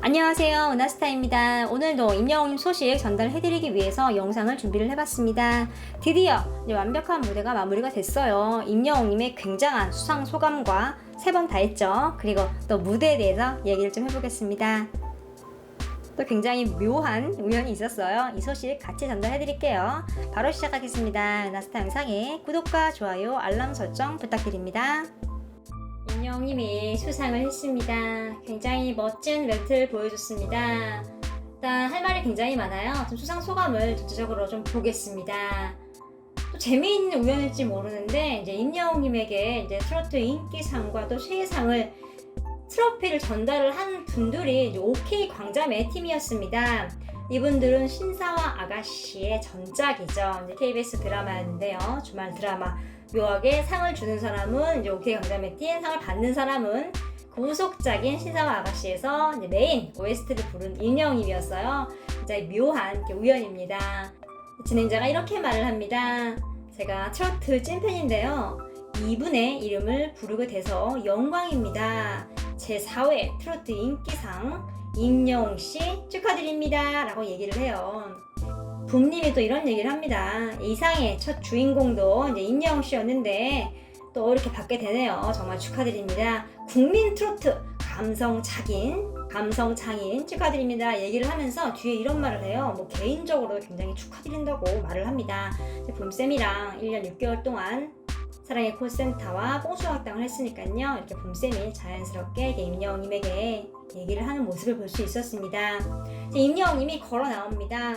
안녕하세요, 은하스타입니다. 오늘도 임영웅님 소식 전달해드리기 위해서 영상을 준비를 해봤습니다. 드디어 이제 완벽한 무대가 마무리가 됐어요. 임영웅님의 굉장한 수상 소감과 3번 다 했죠. 그리고 또 무대에 대해서 얘기를 좀 해보겠습니다. 또 굉장히 묘한 우연이 있었어요. 이 소식 같이 전달해드릴게요. 바로 시작하겠습니다. 은하스타 영상에 구독과 좋아요, 알람 설정 부탁드립니다. 임영웅님이 수상을 했습니다. 굉장히 멋진 멘트를 보여줬습니다. 일단 할 말이 굉장히 많아요. 좀 수상 소감을 전체적으로 좀 보겠습니다. 또 재미있는 우연일지 모르는데 이제 임영웅님에게 이제 트로트 인기상과 또 최애상을 트로피를 전달을 한 분들이 이제 OK 광자매 팀이었습니다. 이분들은 신사와 아가씨의 전작이죠. 이제 KBS 드라마였는데요. 주말 드라마. 묘하게 상을 주는 사람은 이제 OK 광자매 팀, 상을 받는 사람은 그 후속작인 신사와 아가씨에서 이제 메인 OST를 부른 임영웅이었어요. 진짜 묘한 우연입니다. 진행자가 이렇게 말을 합니다. 제가 트로트 찐팬인데요. 이분의 이름을 부르게 돼서 영광입니다. 제4회 트로트 인기상 임영웅씨 축하드립니다 라고 얘기를 해요. 붐님이 또 이런 얘기를 합니다. 이 상의 첫 주인공도 이제 임영웅씨였는데 또 이렇게 받게 되네요. 정말 축하드립니다. 국민 트로트 감성 장인 축하드립니다 얘기를 하면서 뒤에 이런 말을 해요. 뭐 개인적으로 굉장히 축하드린다고 말을 합니다. 붐쌤이랑 1년 6개월 동안 사랑의 콜센터와 뽕수학당을 했으니까요. 이렇게 붐쌤이 자연스럽게 임영웅님에게 얘기를 하는 모습을 볼 수 있었습니다. 임영웅님이 걸어 나옵니다.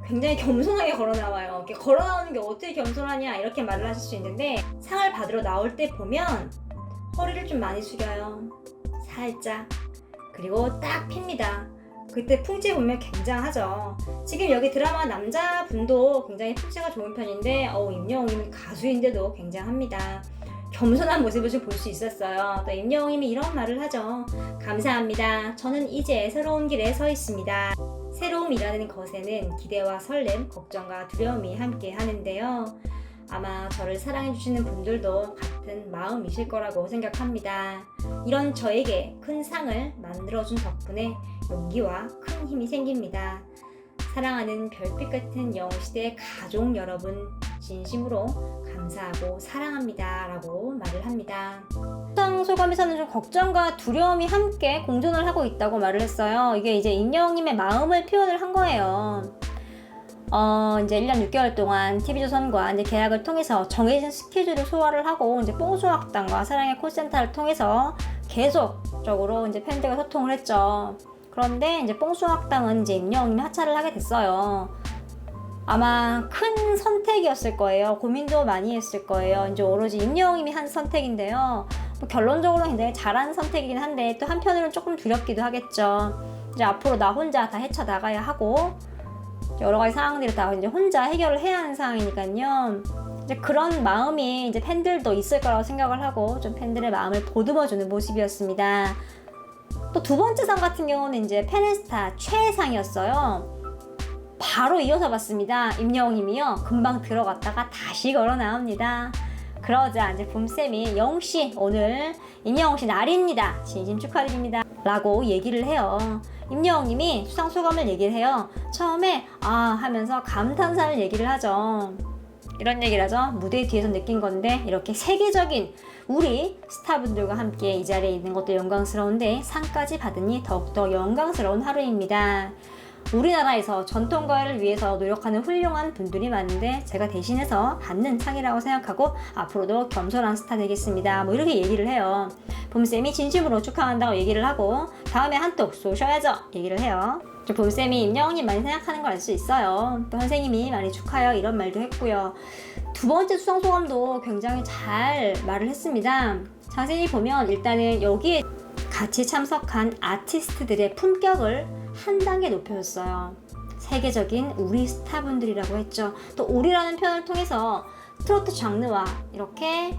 굉장히 겸손하게 걸어 나와요. 이렇게 걸어 나오는 게 어떻게 겸손하냐 이렇게 말을 하실 수 있는데 상을 받으러 나올 때 보면 허리를 좀 많이 숙여요. 살짝. 그리고 딱 핍니다. 그때 풍지 보면 굉장하죠. 지금 여기 드라마 남자분도 굉장히 풍지가 좋은 편인데 임영웅님이 가수인데도 굉장합니다. 겸손한 모습을 좀 볼 수 있었어요. 또 임영웅님이 이런 말을 하죠. 감사합니다. 저는 이제 새로운 길에 서 있습니다. 새로움이라는 것에는 기대와 설렘, 걱정과 두려움이 함께 하는데요. 아마 저를 사랑해주시는 분들도 같은 마음이실 거라고 생각합니다. 이런 저에게 큰 상을 만들어준 덕분에 용기와 큰 힘이 생깁니다. 사랑하는 별빛 같은 영웅시대 가족 여러분, 진심으로 감사하고 사랑합니다 라고 말을 합니다. 수상 소감에서는 좀 걱정과 두려움이 함께 공존을 하고 있다고 말을 했어요. 이게 이제 임영웅님의 마음을 표현을 한 거예요. 이제 1년 6개월 동안 TV조선과 이제 계약을 통해서 정해진 스케줄을 소화를 하고 이제 뽕수학당과 사랑의 콜센터를 통해서 계속적으로 이제 팬들과 소통을 했죠. 그런데 이제 뽕수학당은 이제 임영웅님이 하차를 하게 됐어요. 아마 큰 선택이었을 거예요. 고민도 많이 했을 거예요. 이제 오로지 임영웅님이 한 선택인데요. 결론적으로 굉장히 잘한 선택이긴 한데 또 한편으로는 조금 두렵기도 하겠죠. 이제 앞으로 나 혼자 다 헤쳐나가야 하고 여러 가지 상황들을 다 이제 혼자 해결을 해야 하는 상황이니까요. 이제 그런 마음이 이제 팬들도 있을 거라고 생각을 하고 좀 팬들의 마음을 보듬어주는 모습이었습니다. 또 두 번째 상 같은 경우는 이제 페네스타 최애상이었어요. 바로 이어서 봤습니다. 임영웅님이요. 금방 들어갔다가 다시 걸어 나옵니다. 그러자 이제 붐쌤이 영웅씨 오늘 임영웅씨 날입니다. 진심 축하드립니다. 라고 얘기를 해요. 임영웅님이 수상 소감을 얘기를 해요. 처음에 하면서 감탄사를 얘기를 하죠. 이런 얘기를 하죠. 무대 뒤에서 느낀 건데 이렇게 세계적인 우리 스타분들과 함께 이 자리에 있는 것도 영광스러운데 상까지 받으니 더욱더 영광스러운 하루입니다. 우리나라에서 전통가요를 위해서 노력하는 훌륭한 분들이 많은데 제가 대신해서 받는 상이라고 생각하고 앞으로도 겸손한 스타 되겠습니다. 뭐 이렇게 얘기를 해요. 봄쌤이 진심으로 축하한다고 얘기를 하고 다음에 한턱 쏘셔야죠 얘기를 해요. 봄쌤이 임영웅님 많이 생각하는 걸 알 수 있어요. 또 선생님이 많이 축하해요 이런 말도 했고요. 두 번째 수상 소감도 굉장히 잘 말을 했습니다. 자세히 보면 일단은 여기에 같이 참석한 아티스트들의 품격을 한 단계 높여줬어요. 세계적인 우리 스타분들이라고 했죠. 또 우리라는 표현을 통해서 트로트 장르와 이렇게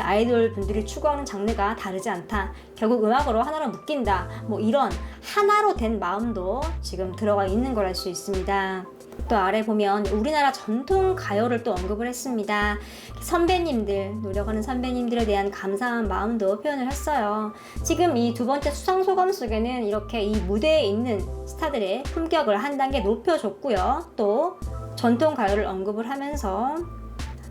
아이돌 분들이 추구하는 장르가 다르지 않다. 결국 음악으로 하나로 묶인다. 뭐 이런 하나로 된 마음도 지금 들어가 있는 걸 알 수 있습니다. 또 아래 보면 우리나라 전통 가요를 또 언급을 했습니다. 선배님들, 노력하는 선배님들에 대한 감사한 마음도 표현을 했어요. 지금 이 두 번째 수상소감 속에는 이렇게 이 무대에 있는 스타들의 품격을 한 단계 높여줬고요. 또 전통 가요를 언급을 하면서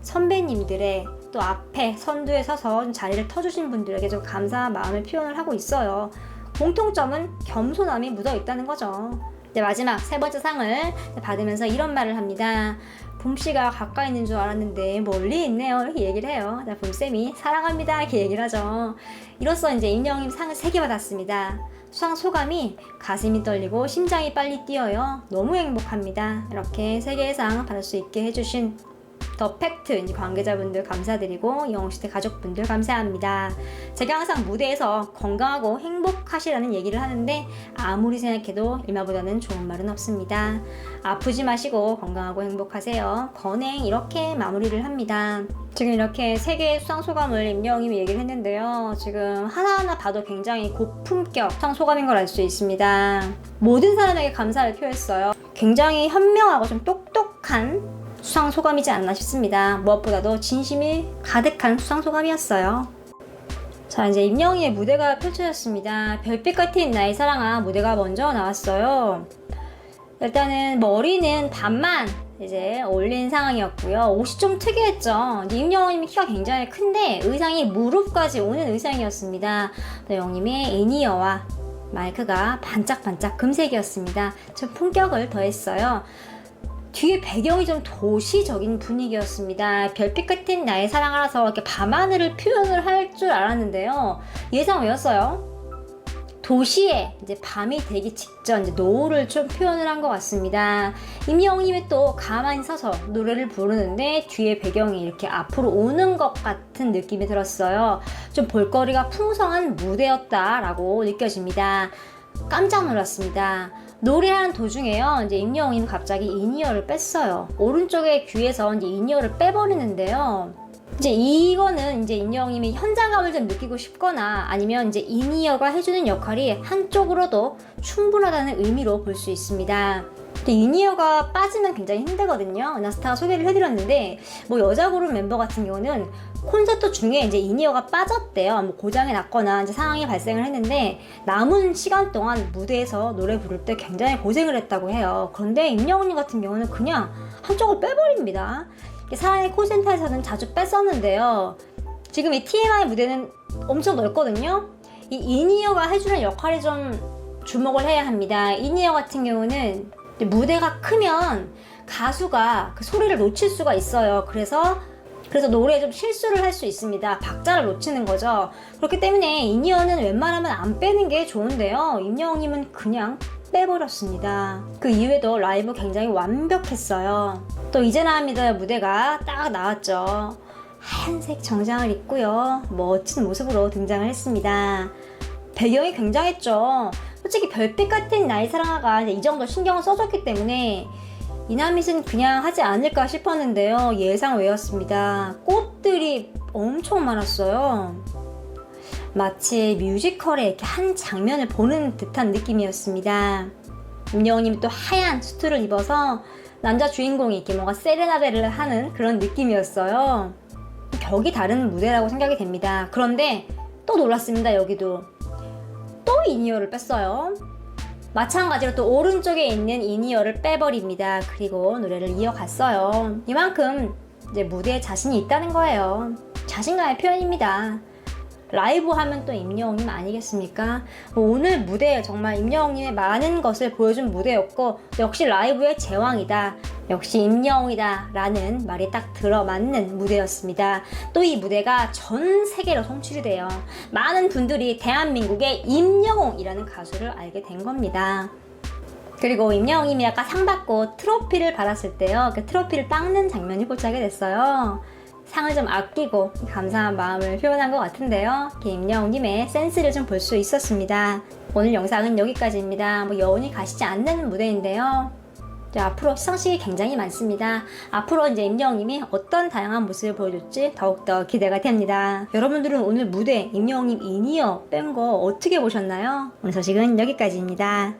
선배님들의 또 앞에 선두에 서서 자리를 터주신 분들에게 좀 감사한 마음을 표현을 하고 있어요. 공통점은 겸손함이 묻어 있다는 거죠. 이제 마지막 세 번째 상을 받으면서 이런 말을 합니다. 봄씨가 가까이 있는 줄 알았는데 멀리 있네요. 이렇게 얘기를 해요. 봄쌤이 사랑합니다. 이렇게 얘기를 하죠. 이로써 이제 임영웅님 상을 3개 받았습니다. 수상 소감이 가슴이 떨리고 심장이 빨리 뛰어요. 너무 행복합니다. 이렇게 3개의 상 받을 수 있게 해주신 더 팩트 관계자분들 감사드리고 영웅시대 가족분들 감사합니다. 제가 항상 무대에서 건강하고 행복하시라는 얘기를 하는데 아무리 생각해도 이마보다는 좋은 말은 없습니다. 아프지 마시고 건강하고 행복하세요. 건행 이렇게 마무리를 합니다. 지금 이렇게 3개의 수상소감을 임영웅님이 얘기를 했는데요. 지금 하나하나 봐도 굉장히 고품격 수상소감인 걸 알 수 있습니다. 모든 사람에게 감사를 표했어요. 굉장히 현명하고 좀 똑똑한 수상소감이지 않나 싶습니다. 무엇보다도 진심이 가득한 수상소감이었어요. 자, 이제 임영웅의 무대가 펼쳐졌습니다. 별빛 같은 나의 사랑아 무대가 먼저 나왔어요. 일단은 머리는 반만 이제 올린 상황이었고요. 옷이 좀 특이했죠. 임영웅님이 키가 굉장히 큰데 의상이 무릎까지 오는 의상이었습니다. 또 영웅님의 애니어와 마이크가 반짝반짝 금색이었습니다. 좀 품격을 더했어요. 뒤에 배경이 좀 도시적인 분위기였습니다. 별빛 같은 나의 사랑하라서 이렇게 밤하늘을 표현을 할 줄 알았는데요. 예상 외였어요. 도시에 이제 밤이 되기 직전 이제 노을을 좀 표현을 한 것 같습니다. 임영웅님이 또 가만히 서서 노래를 부르는데 뒤에 배경이 이렇게 앞으로 오는 것 같은 느낌이 들었어요. 좀 볼거리가 풍성한 무대였다라고 느껴집니다. 깜짝 놀랐습니다. 노래하는 도중에요. 이제 임영웅님 갑자기 인이어를 뺐어요. 오른쪽에 귀에서 이제 인이어를 빼버리는데요. 이제 이거는 이제 임영웅님이 현장감을 좀 느끼고 싶거나 아니면 이제 인이어가 해주는 역할이 한쪽으로도 충분하다는 의미로 볼 수 있습니다. 인이어가 빠지면 굉장히 힘들거든요. 나스타가 소개를 해드렸는데 뭐 여자 그룹 멤버 같은 경우는 콘서트 중에 이제 인이어가 빠졌대요. 뭐 고장이 났거나 이제 상황이 발생을 했는데 남은 시간 동안 무대에서 노래 부를 때 굉장히 고생을 했다고 해요. 그런데 임영웅님 같은 경우는 그냥 한쪽을 빼버립니다. 사랑의 콜센터에서는 자주 뺐었는데요. 지금 이 TMI 무대는 엄청 넓거든요. 이 인이어가 해주는 역할이 좀 주목을 해야 합니다. 인이어 같은 경우는 무대가 크면 가수가 그 소리를 놓칠 수가 있어요. 그래서 노래에 좀 실수를 할 수 있습니다. 박자를 놓치는 거죠. 그렇기 때문에 인이어는 웬만하면 안 빼는 게 좋은데요. 임영웅님은 그냥 빼버렸습니다. 그 이후에도 라이브 굉장히 완벽했어요. 또 이제나 합니다 무대가 딱 나왔죠. 하얀색 정장을 입고요. 멋진 모습으로 등장을 했습니다. 배경이 굉장했죠. 솔직히 별빛 같은 나의 사랑아가 이 정도 신경을 써줬기 때문에 이나밋은 그냥 하지 않을까 싶었는데요. 예상 외였습니다. 꽃들이 엄청 많았어요. 마치 뮤지컬의 이렇게 한 장면을 보는 듯한 느낌이었습니다. 임영웅님이 또 하얀 수트를 입어서 남자 주인공이 이렇게 뭔가 세레나데를 하는 그런 느낌이었어요. 격이 다른 무대라고 생각이 됩니다. 그런데 또 놀랐습니다. 여기도 또 인이어를 뺐어요. 마찬가지로 또 오른쪽에 있는 인이어를 빼버립니다. 그리고 노래를 이어갔어요. 이만큼 이제 무대에 자신이 있다는 거예요. 자신감의 표현입니다. 라이브 하면 또 임영웅님 아니겠습니까? 오늘 무대 정말 임영웅님의 많은 것을 보여준 무대였고 역시 라이브의 제왕이다. 역시 임영웅이다 라는 말이 딱 들어맞는 무대였습니다. 또 이 무대가 전 세계로 송출이 돼요. 많은 분들이 대한민국의 임영웅이라는 가수를 알게 된 겁니다. 그리고 임영웅님이 아까 상 받고 트로피를 받았을 때요. 그 트로피를 닦는 장면이 포착이 됐어요. 상을 좀 아끼고 감사한 마음을 표현한 것 같은데요. 임영웅님의 센스를 좀 볼 수 있었습니다. 오늘 영상은 여기까지입니다. 뭐 여운이 가시지 않는 무대인데요. 이제 앞으로 시상식이 굉장히 많습니다. 앞으로 이제 임영웅님이 어떤 다양한 모습을 보여줄지 더욱더 기대가 됩니다. 여러분들은 오늘 무대 임영웅님 인이어 뺀 거 어떻게 보셨나요? 오늘 소식은 여기까지입니다.